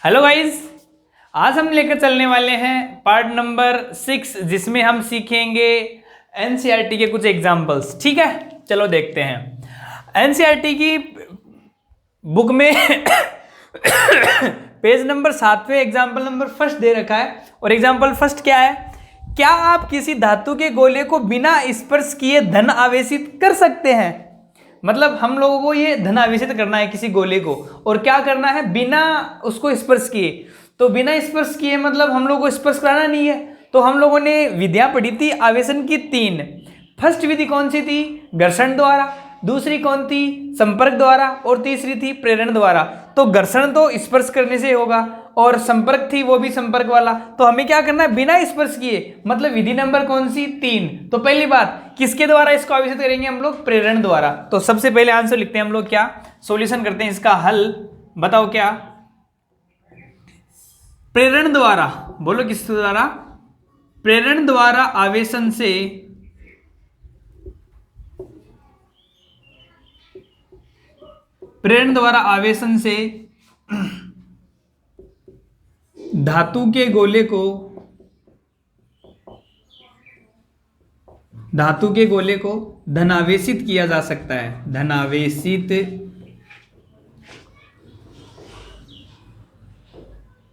Hello guys, आज हम लेकर चलने वाले हैं पार्ट नंबर 6 जिसमें हम सीखेंगे एनसीईआरटी के कुछ एग्जाम्पल्स। ठीक है, चलो देखते हैं। एनसीईआरटी की बुक में पेज नंबर 7वें एग्जाम्पल नंबर फर्स्ट दे रखा है। और एग्जाम्पल फर्स्ट क्या है? क्या आप किसी धातु के गोले को बिना स्पर्श किए धन आवेशित कर सकते हैं? मतलब हम लोगों को ये धन आवेशित करना है किसी गोले को, और क्या करना है? बिना उसको स्पर्श किए। तो बिना स्पर्श किए मतलब हम लोगों को स्पर्श कराना नहीं है। तो हम लोगों ने विधियां पढ़ी थी आवेशन की 3। फर्स्ट विधि कौन सी थी? घर्षण द्वारा। दूसरी कौन थी? संपर्क द्वारा। और तीसरी थी प्रेरण द्वारा। तो घर्षण तो स्पर्श करने से होगा, और संपर्क थी वो भी संपर्क वाला। तो हमें क्या करना है? बिना स्पर्श किए। मतलब विधि नंबर कौन सी? 3। तो पहली बात, किसके द्वारा इसको आवेशित करेंगे हम लोग? प्रेरण द्वारा। तो सबसे पहले आंसर लिखते हैं हम लोग। क्या सॉल्यूशन करते हैं इसका हल? बताओ क्या? प्रेरण द्वारा। बोलो किस द्वारा? प्रेरण द्वारा आवेशन से प्रेरण द्वारा आवेशन से धातु के गोले को धनावेशित किया जा सकता है।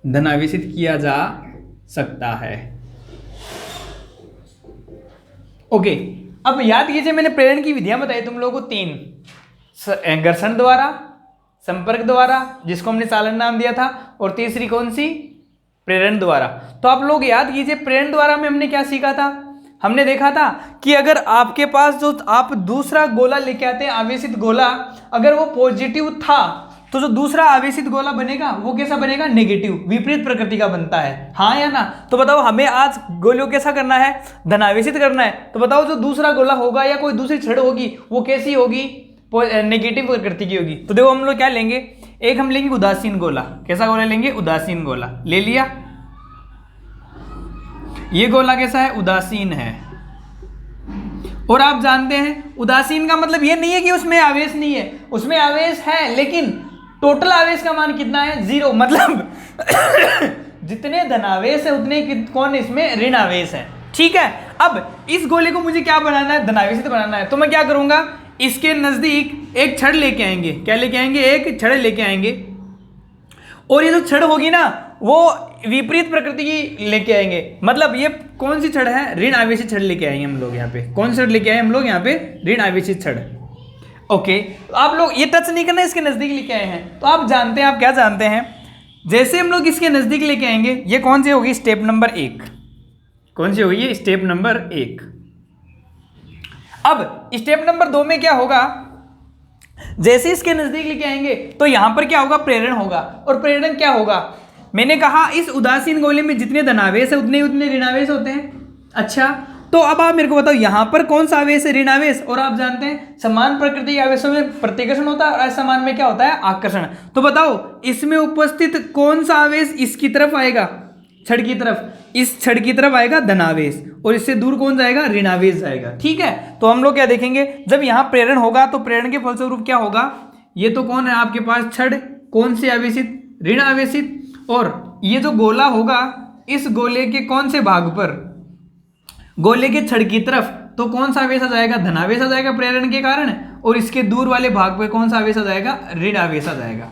धनावेशित किया जा सकता है। ओके, अब याद कीजिए, मैंने प्रेरण की विधियां बताई तुम लोगों को 3। घर्षण द्वारा, संपर्क द्वारा जिसको हमने चालन नाम दिया था, और तीसरी कौन सी? प्रेरण द्वारा। तो आप लोग याद कीजिए, प्रेरण द्वारा में हमने क्या सीखा था? हमने देखा था कि अगर आपके पास जो आप दूसरा गोला लेके आते हैं, आवेशित गोला, अगर वो पॉजिटिव था तो जो दूसरा आवेशित गोला बनेगा वो कैसा बनेगा? नेगेटिव, विपरीत प्रकृति का बनता है। हाँ या ना? तो बताओ, हमें आज गोले को कैसा करना है? धनावेशित करना है। तो बताओ, जो दूसरा गोला होगा या कोई दूसरी छड़ होगी वो कैसी होगी? नेगेटिव प्रकृति की होगी। तो देखो हम लोग क्या लेंगे? एक हम लेंगे उदासीन गोला। कैसा गोला लेंगे? उदासीन गोला ले लिया। ये गोला कैसा है? उदासीन है। और आप जानते हैं उदासीन का मतलब ये नहीं है कि उसमें आवेश नहीं है, उसमें आवेश है, लेकिन टोटल आवेश का मान कितना है? 0। मतलब जितने धनावेश है उतने कौन इसमें? ऋण आवेश है। ठीक है, अब इस गोले को मुझे क्या बनाना है? धनावेशित बनाना है। तो मैं क्या करूंगा? इसके नजदीक एक छड़ लेके आएंगे। क्या लेके आएंगे? एक छड़ लेके आएंगे। और ये जो छड़ होगी ना, वो विपरीत प्रकृति की लेके आएंगे। मतलब ये कौन सी छड़ है? ऋण आवेशित छड़ लेके आएंगे हम लोग। यहाँ पे कौन सी छड़ लेके आए हम लोग? यहाँ पे ऋण आवेशित छड़। ओके, आप लोग ये टच नहीं करना, इसके नजदीक लेके आए हैं। तो आप जानते हैं, आप क्या जानते हैं? जैसे हम लोग इसके नजदीक लेके आएंगे, ये कौन सी होगी? Step number 1। कौन सी होगी ये? Step number 1। अब स्टेप नंबर 2 में क्या होगा? जैसे इसके नजदीक लेके आएंगे तो यहां पर क्या होगा? प्रेरण होगा। और प्रेरण क्या होगा? मैंने कहा इस उदासीन गोले में जितने धनावेश है उतने ऋणावेश होते हैं। अच्छा, तो अब आप मेरे को बताओ, यहां पर कौन सा आवेश है? ऋणावेश। और आप जानते हैं समान प्रकृति के आवेशों में प्रतिकर्षण होता है और असमान में क्या होता है? आकर्षण। तो बताओ, इसमें उपस्थित कौन सा आवेश इसकी तरफ आएगा? छड़ की तरफ। इस छड़ की तरफ आएगा धनावेश, और इससे दूर कौन जाएगा? ऋणावेश जाएगा। ठीक है, तो हम लोग क्या देखेंगे? जब यहां प्रेरण होगा तो प्रेरण के फलस्वरूप क्या होगा? ये तो कौन है आपके पास? छड़। कौन से आवेशित? ऋण आवेशित। और ये जो गोला होगा, इस गोले के कौन से भाग पर? गोले के छड़ की तरफ। तो कौन सा आवेश आ जाएगा? धनावेश आ जाएगा प्रेरण के कारण। और इसके दूर वाले भाग पर कौन सा आवेश आ जाएगा? ऋण आवेश आ जाएगा।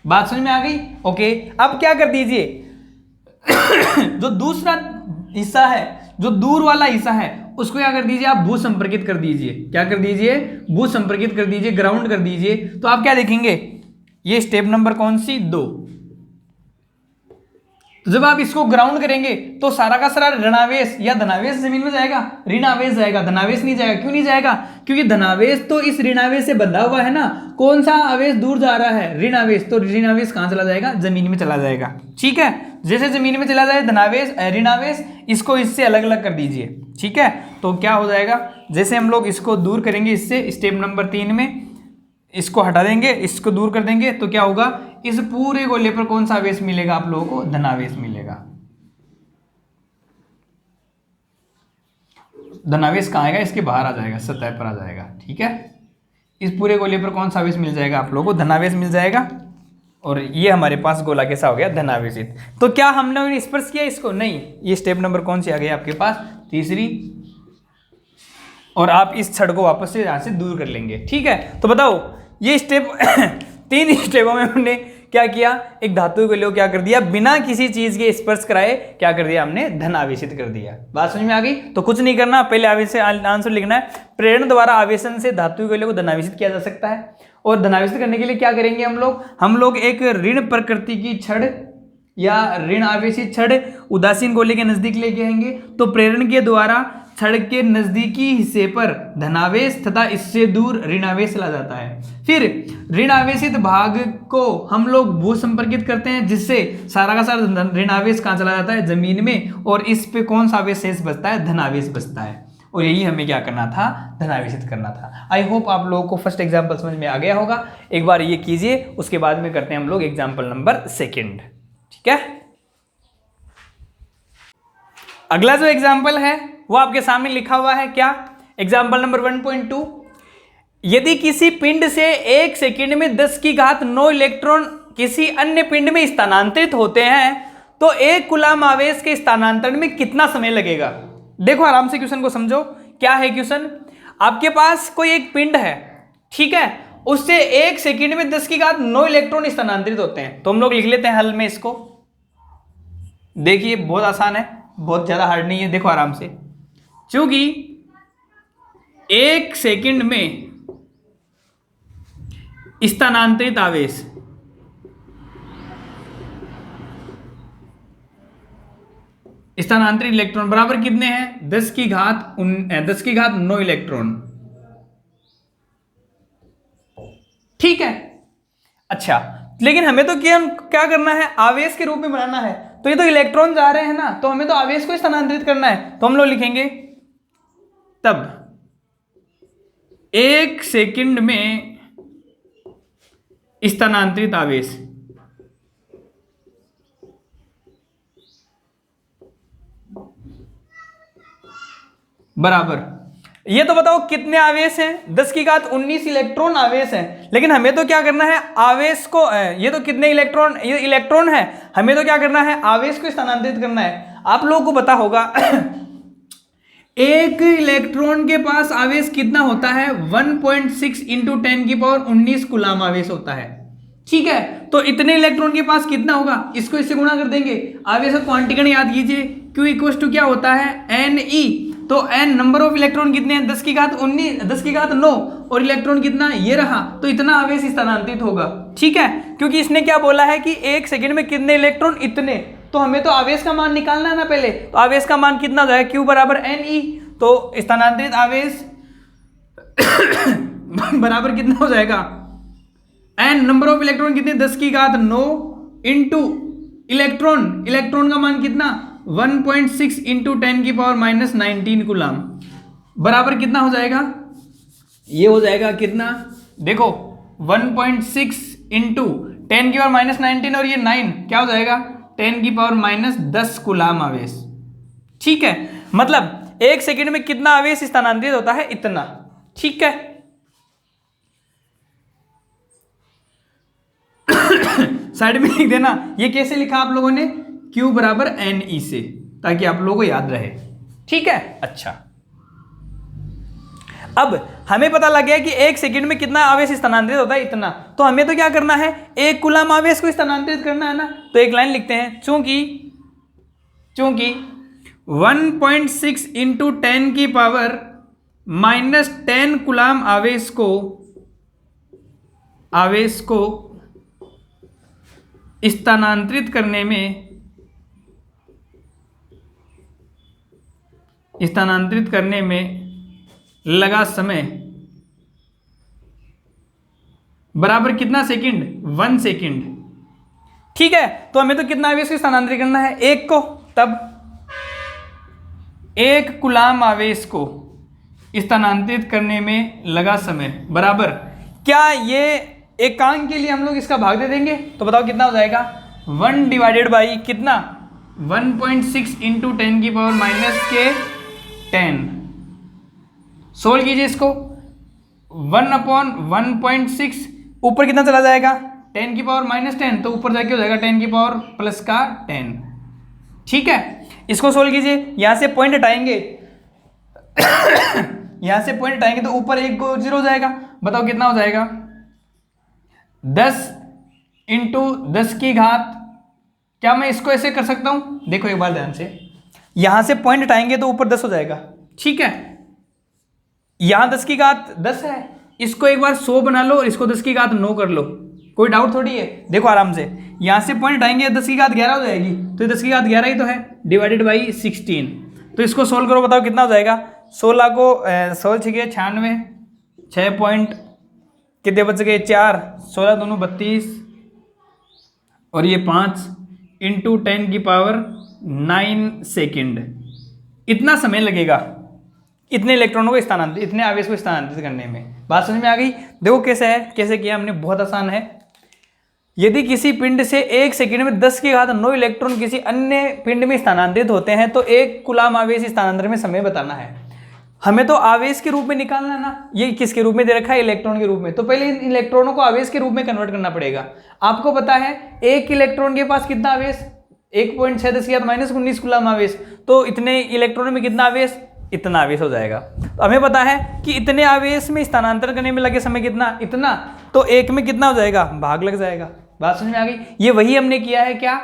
बात समझ में आ गई? ओके, अब क्या कर दीजिए, जो दूसरा हिस्सा है, जो दूर वाला हिस्सा है, उसको क्या कर दीजिए? आप भू संपर्कित कर दीजिए। क्या कर दीजिए? भू संपर्कित कर दीजिए, ग्राउंड कर दीजिए। तो आप क्या देखेंगे? ये स्टेप नंबर कौन सी? 2। तो जब आप इसको ग्राउंड करेंगे तो सारा का सारा ऋणावेश या धनावेश जमीन में जाएगा, ऋणावेश जाएगा, धनावेश नहीं जाएगा। क्यों नहीं जाएगा? क्योंकि धनावेश तो इस ऋणावेश से बंधा हुआ है ना। कौन सा आवेश दूर जा रहा है? ऋणावेश। तो ऋणावेश कहां चला जाएगा? जमीन में चला जाएगा। ठीक है, जैसे जमीन में चला जाए धनावेश, ऋणावेश, इसको इससे अलग अलग कर दीजिए। ठीक है, तो क्या हो जाएगा? जैसे हम लोग इसको दूर करेंगे इससे, स्टेप नंबर 3 में इसको हटा देंगे, इसको दूर कर देंगे, तो क्या होगा? इस पूरे गोले पर कौन सा आवेश मिलेगा आप लोगों को? धनावेश मिलेगा। धनावेश कहाँ आएगा? इसके बाहर आ जाएगा, सतह पर आ जाएगा। ठीक है, इस पूरे गोले पर कौन सा आवेश मिल जाएगा आप लोगों को? धनावेश मिल जाएगा। और ये हमारे पास गोला कैसा हो गया, धनावेशित। तो क्या हमने स्पर्श किया इसको? नहीं। ये स्टेप नंबर कौन सी आ गई आपके पास? तीसरी। और आप इस छड़ को वापस से यहाँ से दूर कर लेंगे। ठीक है, तो बताओ ये स्टेप 3 स्टेपों में हमने क्या किया? एक धातु को क्या कर दिया, बिना किसी चीज के स्पर्श कराए क्या कर दिया हमने? धनावेशित कर दिया। बात समझ में आ गई? तो कुछ नहीं करना, पहले आवेश आंसर लिखना है। प्रेरण द्वारा आवेशन से धातु को धनावेशित किया जा सकता है। और धनावेशित करने के लिए क्या करेंगे हम लोग एक ऋण प्रकृति की छड़ या ऋण आवेशित छड़ उदासीन गोले के नजदीक लेके आएंगे। तो प्रेरण के द्वारा छड़ के नजदीकी हिस्से पर धनावेश तथा इससे दूर ऋणावेश चला जाता है। फिर ऋणावेशित भाग को हम लोग भू संपर्कित करते हैं, जिससे सारा का सारा ऋणावेश कहाँ चला जाता है? जमीन में। और इस पे कौन सा आवेश शेष बचता है? धनावेश बचता है। और यही हमें क्या करना था? धनावेशित करना था। आई होप आप लोगों को फर्स्ट एग्जाम्पल समझ में आ गया होगा। एक बार ये कीजिए, उसके बाद में करते हैं हम लोग एग्जाम्पल नंबर 2। ठीक है, अगला जो एग्जाम्पल है वो आपके सामने लिखा हुआ है। क्या? Example number 1.2। यदि किसी पिंड से 1 सेकंड में 10 की घात 9 इलेक्ट्रॉन किसी अन्य पिंड में स्थानांतरित होते हैं तो 1 कूलम आवेश के स्थानांतरण में कितना समय लगेगा? देखो आराम से क्वेश्चन को समझो। क्या है क्वेश्चन? आपके पास कोई एक पिंड है, ठीक है, उससे 1 सेकंड में 10 की घात 9 इलेक्ट्रॉन स्थानांतरित होते हैं। तो हम लोग लिख लेते हैं हल में इसको। देखिए बहुत आसान है, बहुत ज्यादा हार्ड नहीं है। देखो आराम से, क्योंकि 1 सेकंड में स्थानांतरित आवेश स्थानांतरित इलेक्ट्रॉन बराबर कितने हैं? 10 की घात 9 इलेक्ट्रॉन। ठीक है, अच्छा, लेकिन हमें तो क्या करना है? आवेश के रूप में बनाना है। तो ये तो इलेक्ट्रॉन जा रहे हैं ना, तो हमें तो आवेश को स्थानांतरित करना है। तो हम लोग लिखेंगे तब 1 सेकंड में स्थानांतरित आवेश बराबर, ये तो बताओ कितने आवेश हैं? 10 की घात 19 इलेक्ट्रॉन आवेश हैं। लेकिन हमें तो क्या करना है? आवेश को, ये तो कितने इलेक्ट्रॉन, ये इलेक्ट्रॉन है, हमें तो क्या करना है? आवेश को स्थानांतरित करना है। आप लोगों को पता होगा एक इलेक्ट्रॉन के पास आवेश कितना होता है? 1.6 इंटू 10 की पावर 19 कूलम आवेश होता है। ठीक है, तो इतने इलेक्ट्रॉन के पास कितना होगा? इसको इससे गुणा कर देंगे। आवेश और क्वांटिकन याद कीजिए, Q इक्वल टू क्या होता है? Ne। तो n नंबर ऑफ इलेक्ट्रॉन कितने हैं? 10 की घात 9 और इलेक्ट्रॉन कितना? ये रहा। तो इतना आवेश स्थानांतरित होगा। ठीक है, क्योंकि इसने क्या बोला है कि 1 सेकंड में कितने इलेक्ट्रॉन? इतने। तो हमें तो आवेश का मान निकालना है ना पहले। तो आवेश का मान कितना हो जाएगा? Q बराबर Ne। तो स्थानांतरित आवेश बराबर कितना हो जाएगा? n नंबर ऑफ इलेक्ट्रॉन कितने? 10 की घात 9 इंटू इलेक्ट्रॉन का मान कितना? 1.6 इंटू 10 की पावर -19 कूलम बराबर कितना हो जाएगा? ये हो जाएगा कितना? देखो 1.6 इंटू 10 की पावर -19 और ये 9 क्या हो जाएगा? 10 की पावर -10 कूलम आवेश। ठीक है, मतलब 1 सेकंड में कितना आवेश स्थानांतरित होता है? इतना। ठीक है, साइड में लिख देना। ये कैसे लिखा आप लोगों ने? Q बराबर Ne से, ताकि आप लोगों को याद रहे। ठीक है, अच्छा, अब हमें पता लग गया कि 1 सेकंड में कितना आवेश स्थानांतरित होता है? इतना। तो हमें तो क्या करना है? 1 कूलम आवेश को स्थानांतरित करना है ना। तो एक लाइन लिखते हैं, चूंकि 1.6 इंटू 10 की पावर -10 कूलम आवेश को स्थानांतरित करने में लगा समय बराबर कितना सेकंड? 1 सेकंड। ठीक है, तो हमें तो कितना आवेश को स्थानांतरित करना है? 1 को। तब 1 कूलम आवेश को स्थानांतरित करने में लगा समय बराबर, क्या ये एकांक के लिए हम लोग इसका भाग दे देंगे? तो बताओ कितना हो जाएगा? 1 डिवाइडेड बाई कितना? 1.6 इंटू 10 की पावर -10। सोल्व कीजिए इसको। 1/1.6 ऊपर कितना चला जाएगा? 10 की पावर -10, तो ऊपर जाके हो जाएगा 10 की पावर प्लस का 10। ठीक है, इसको सोल्व कीजिए। यहाँ से पॉइंट हटाएंगे यहाँ से पॉइंट हटाएंगे तो ऊपर 1 को 0 हो जाएगा। बताओ कितना हो जाएगा? 10 इंटू 10 की घात। क्या मैं इसको ऐसे कर सकता हूं? देखो एक बार ध्यान से, यहां से पॉइंट हटाएंगे तो ऊपर 10 हो जाएगा। ठीक है, यहां 10 की घात 10 है, इसको एक बार 100 बना लो और इसको 10 की घात 9 कर लो। कोई डाउट थोड़ी है। देखो आराम से, यहां से पॉइंट हटाएंगे 10 की घात 11 हो जाएगी, तो 10 की घात 11 ही तो है, डिवाइडेड बाई 16। तो इसको सोल्व करो, बताओ कितना हो जाएगा? 16 को 16 छिके 96, 6 पॉइंट कितने बच गए? 4, 16 दूनों 32 और ये 5 इंटू 10 की पावर 9 सेकेंड। इतना समय लगेगा इतने इलेक्ट्रॉनों को स्थानांतरित, इतने आवेश को स्थानांतरित करने में। बात समझ में आ गई? देखो कैसे है, कैसे किया हमने, बहुत आसान है। यदि किसी पिंड से 1 सेकंड में 10 की घात 9 इलेक्ट्रॉन किसी अन्य पिंड में स्थानांतरित होते हैं तो 1 कूलाम आवेश स्थानांतरण में समय बताना है। हमें तो आवेश के रूप में निकालना ना, ये किसके रूप में दे रखा है? इलेक्ट्रॉन के रूप में। तो पहले इन इलेक्ट्रॉनों को आवेश के रूप में कन्वर्ट करना पड़ेगा। आपको पता है एक इलेक्ट्रॉन के पास कितना आवेश? 1.6 10 की घात -19 कूलाम आवेश। तो इतने इलेक्ट्रॉनों में कितना आवेश? इतना आवेश हो जाएगा। तो हमें पता है कि इतने आवेश में स्थानांतरण करने में लगे समय कितना? इतना। तो 1 में कितना हो जाएगा? भाग लग जाएगा। बात समझ में आ गई? ये वही हमने किया है क्या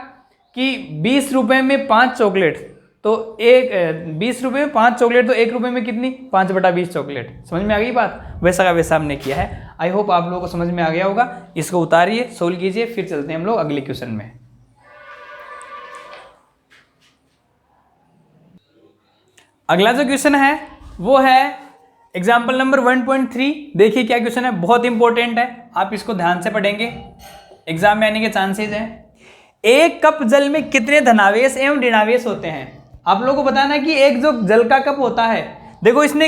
कि 20 रुपए में 5 चॉकलेट, तो 20 रुपए में 5 चॉकलेट, तो 1 रुपए में कितनी? 5/20 चॉकलेट। समझ में आ गई बात? वैसा का वैसा हमने किया है। आई होप आप लोगों को समझ में आ गया होगा। इसको उतारिए, सोल्व कीजिए, फिर चलते हैं हम लोग अगले क्वेश्चन में। अगला जो क्वेश्चन है वो है एग्जाम्पल नंबर 1.3। देखिए क्या क्वेश्चन है, बहुत इंपॉर्टेंट है, आप इसको ध्यान से पढ़ेंगे, एग्जाम में आने के चांसेस हैं। एक कप जल में कितने धनावेश एवं ऋणावेश होते हैं? आप लोगों को बताना कि एक जो जल का कप होता है, देखो इसने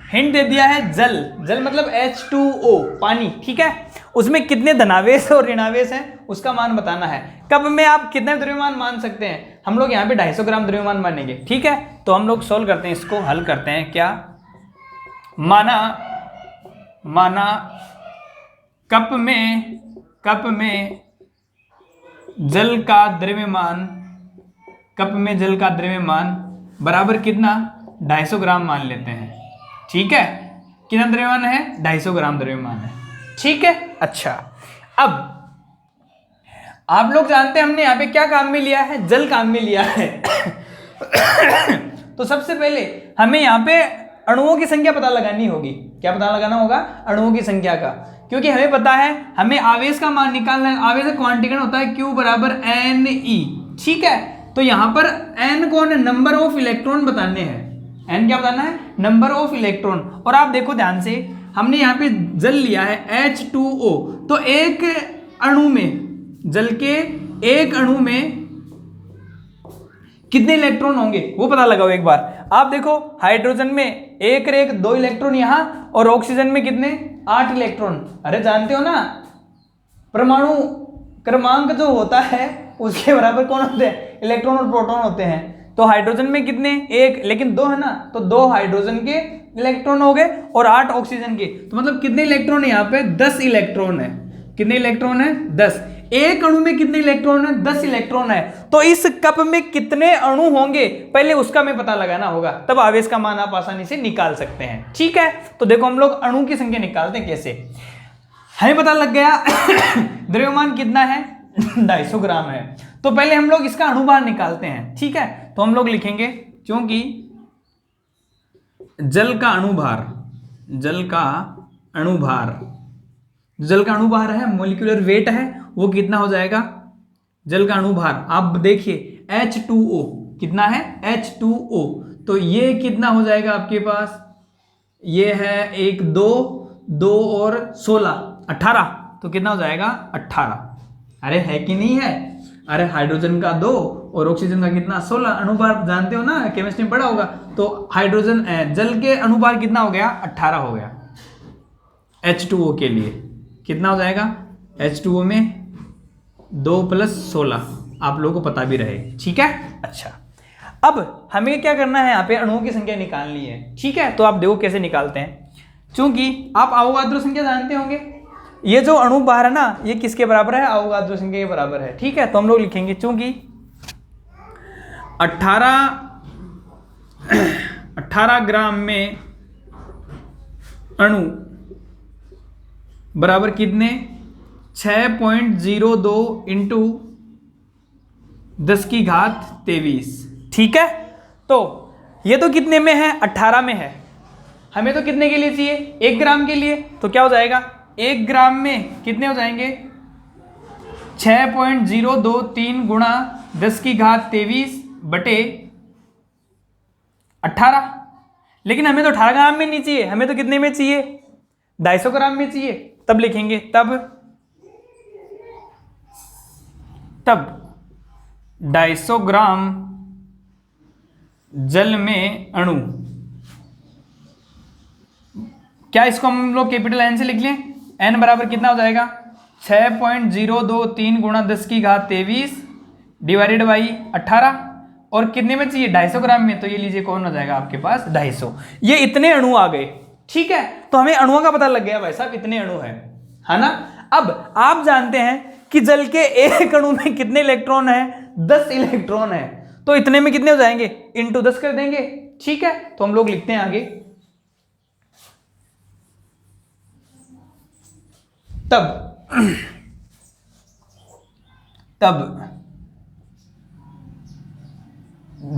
हिंट दे दिया है जल, जल मतलब H2O पानी, ठीक है, उसमें कितने धनावेश और ऋणावेश हैं उसका मान बताना है। कप में आप कितने द्रव्यमान मान सकते हैं? हम लोग यहाँ पे 250 ग्राम द्रव्यमान मानेंगे, ठीक है। तो हम लोग सोल्व करते हैं, इसको हल करते हैं। क्या माना कप में जल का द्रव्यमान बराबर कितना? 250 ग्राम मान लेते हैं, ठीक है। कितना द्रव्यमान है? 250 ग्राम द्रव्यमान है, ठीक है। अच्छा, अब आप लोग जानते हैं हमने यहाँ पे क्या काम में लिया है? जल काम में लिया है। तो सबसे पहले हमें यहाँ पे अणुओं की संख्या पता लगानी होगी। क्या पता लगाना होगा? अणुओं की संख्या का, क्योंकि हमें पता है हमें आवेश का मान निकालना है। आवेश का क्वांटिकन होता है Q बराबर Ne, ठीक है। तो यहाँ पर N कौन है? नंबर ऑफ इलेक्ट्रॉन बताने हैं। N क्या बताना है? Number of electron. और आप देखो ध्यान से, हमने यहाँ पे जल लिया है H2O, तो एक अणु में, जल के एक अणु में कितने इलेक्ट्रॉन होंगे वो पता लगाओ एक बार। आप देखो हाइड्रोजन में 2 इलेक्ट्रॉन यहां, और ऑक्सीजन में कितने? 8 इलेक्ट्रॉन। अरे जानते हो ना, परमाणु क्रमांक जो होता है उसके बराबर कौन होते हैं? इलेक्ट्रॉन और प्रोटॉन होते हैं। तो हाइड्रोजन में कितने? 1, लेकिन 2 है ना, तो 2 हाइड्रोजन के इलेक्ट्रॉन हो गए और 8 ऑक्सीजन के। तो मतलब कितने इलेक्ट्रॉन है यहाँ पे? 10 इलेक्ट्रॉन है। कितने इलेक्ट्रॉन है? 10। एक अणु में कितने इलेक्ट्रॉन है? 10 इलेक्ट्रॉन है। तो इस कप में कितने अणु होंगे पहले उसका हमें पता लगाना होगा, तब आवेश का मान आप आसानी से निकाल सकते हैं, ठीक है। तो देखो हम लोग अणु की संख्या निकालते हैं कैसे। हमें पता लग गया द्रव्यमान कितना है? 250 ग्राम है। तो पहले हम लोग इसका अणुभार निकालते हैं, ठीक है। तो हम लोग लिखेंगे, क्योंकि जल का अणुभार है, मोलिकुलर वेट है, वो कितना हो जाएगा? जल का अणुभार आप देखिए H2O कितना है? H2O, तो ये कितना हो जाएगा आपके पास? ये है 1 2 और 16 18, तो कितना हो जाएगा? 18। अरे है कि नहीं है? अरे हाइड्रोजन का 2 और ऑक्सीजन का कितना? 16। अणुभार जानते हो ना, केमिस्ट्री में पढ़ा होगा। तो हाइड्रोजन जल के अणुभार कितना हो गया? 18 हो गया। H2O के लिए कितना हो जाएगा? H2O में 2 + 16, आप लोगों को पता भी रहे, ठीक है। अच्छा, अब हमें क्या करना है? यहाँ पे अणुओं की संख्या निकालनी है, ठीक है। तो आप देखो कैसे निकालते हैं। चूंकि आप अवोगाद्रो संख्या जानते होंगे, ये जो अणु बाहर है ना, ये किसके बराबर है? अवगाद्रो संख्या के बराबर है। ठीक है, तो हम लोग लिखेंगे चूंकि 18 ग्राम में अणु बराबर कितने? 6.02 इंटू 10⁻23। ठीक है, तो ये तो कितने में है? 18 में है। हमें तो कितने के लिए चाहिए? 1 ग्राम के लिए। तो क्या हो जाएगा? 1 ग्राम में कितने हो जाएंगे? 6.023 गुणा 10⁻23 बटे 18। लेकिन हमें तो 18 ग्राम में नहीं चाहिए, हमें तो कितने में चाहिए? 250 ग्राम में चाहिए। तब लिखेंगे तब 250 ग्राम जल में अणु, क्या इसको हम लोग कैपिटल एन से लिख लें? एन बराबर कितना हो जाएगा? 6.023 गुणा 10⁻23 डिवाइडेड बाई 18। और कितने में चाहिए? 250 ग्राम में। तो ये लीजिए कौन हो जाएगा आपके पास? 250। ये इतने अणु आ गए। ठीक है, तो हमें अणुओं का पता लग गया भाई साहब, इतने अणु है ना। अब आप जानते हैं कि जल के एक अणु में कितने इलेक्ट्रॉन है? 10 इलेक्ट्रॉन है। तो इतने में कितने हो जाएंगे? इंटू 10 कर देंगे। ठीक है, तो हम लोग लिखते हैं आगे, तब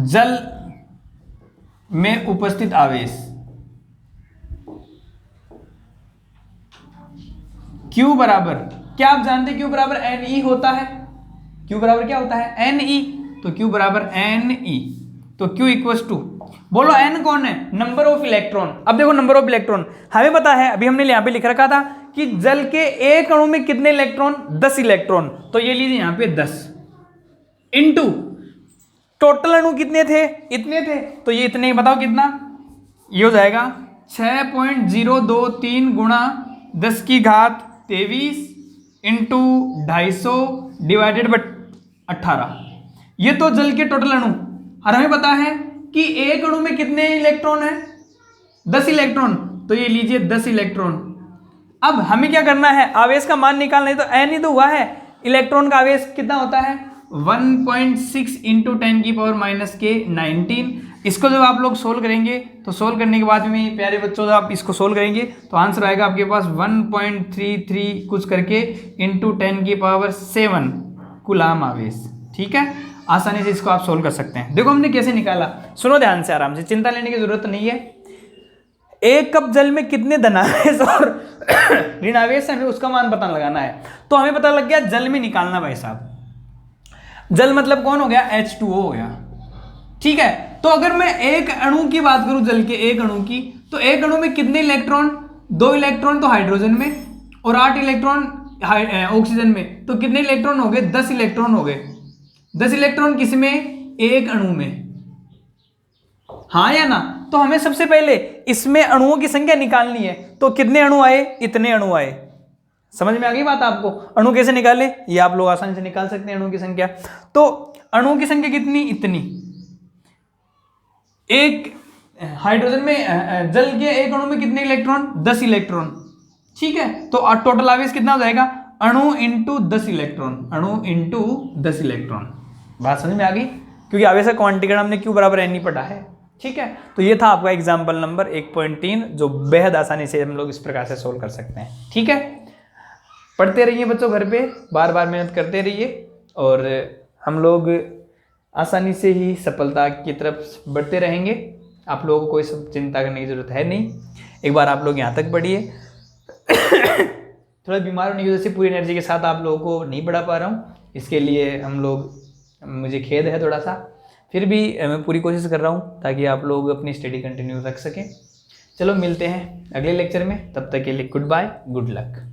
जल में उपस्थित आवेश Q बराबर, क्या आप जानते हैं Q बराबर Ne होता है? Q बराबर क्या होता है? Ne। तो Q बराबर Ne, तो Q इक्वल्स टू, बोलो N कौन है? Number of electron. अब देखो नंबर ऑफ इलेक्ट्रॉन हमें पता है, अभी हमने यहाँ पे लिख रखा था कि जल के एक अणु में कितने इलेक्ट्रॉन? 10 इलेक्ट्रॉन। तो ये लीजिए यहाँ पे 10 इंटू टोटल अणु कितने थे? इतने थे। तो ये इतने, बताओ कितना? ये हो जाएगा 6.023 गुणा 10⁻23 इंटू 250 डिवाइडेड बाय 18। ये तो जल के टोटल अणु, और हमें पता है कि एक अणु में कितने इलेक्ट्रॉन है? 10 इलेक्ट्रॉन। तो ये लीजिए 10 इलेक्ट्रॉन। अब हमें क्या करना है? आवेश का मान निकालना है। तो एन ही तो हुआ है, इलेक्ट्रॉन का आवेश कितना होता है? 1.6 इंटू 10⁻⁻19। इसको जब आप लोग सोल्व करेंगे, तो सोल्व करने के बाद में प्यारे बच्चों जब आप इसको सोल्व करेंगे तो आंसर आएगा आपके पास 1.33 कुछ करके इंटू 10⁻7 कूलाम आवेश। ठीक है, आसानी से इसको आप सोल्व कर सकते हैं। देखो हमने कैसे निकाला, सुनो ध्यान से, आराम से, चिंता लेने की जरूरत नहीं है। 1 कप जल में कितने धनावेश और ऋणावेश हमें उसका मान पता लगाना है। तो हमें पता लग गया जल में निकालना भाई साहब। जल मतलब कौन हो गया? H2O हो गया। ठीक है, तो अगर मैं एक अणु की बात करूं, जल के एक अणु की, तो एक अणु में कितने इलेक्ट्रॉन? 2 इलेक्ट्रॉन तो हाइड्रोजन में और 8 इलेक्ट्रॉन ऑक्सीजन में। तो कितने इलेक्ट्रॉन हो गए? 10 इलेक्ट्रॉन हो गए। 10 इलेक्ट्रॉन किस में? एक अणु में, हाँ या ना? तो हमें सबसे पहले इसमें अणुओं की संख्या निकालनी है। तो कितने अणु आए? इतने अणु आए। समझ में आ गई बात आपको? अणु कैसे निकाले ये आप लोग आसानी से निकाल सकते हैं, अणुओं की संख्या। तो अणुओं की संख्या कितनी? इतनी। एक हाइड्रोजन में, जल के एक अणु में कितने इलेक्ट्रॉन? 10 इलेक्ट्रॉन। ठीक है, तो टोटल आवेश कितना हो जाएगा? अणु इंटू 10 इलेक्ट्रॉन, अणु इंटू 10 इलेक्ट्रॉन। बात समझ में आ गई? क्योंकि आवेश का क्वांटिटी हमने Q बराबर N ही पढ़ा है। ठीक है, तो ये था आपका एग्जाम्पल नंबर 1.3, जो बेहद आसानी से हम लोग इस प्रकार से सोल्व कर सकते हैं। ठीक है, पढ़ते रहिए बच्चों, घर पे बार बार मेहनत करते रहिए, और हम लोग आसानी से ही सफलता की तरफ बढ़ते रहेंगे। आप लोगों को कोई सब चिंता करने की ज़रूरत है नहीं। एक बार आप लोग यहाँ तक पढ़िए। थोड़ा बीमार होने की वजह से पूरी एनर्जी के साथ आप लोगों को नहीं पढ़ा पा रहा हूँ, इसके लिए मुझे खेद है थोड़ा सा। फिर भी मैं पूरी कोशिश कर रहा हूँ ताकि आप लोग अपनी स्टडी कंटिन्यू रख सकें। चलो मिलते हैं अगले लेक्चर में, तब तक के लिए गुड बाय, गुड लक।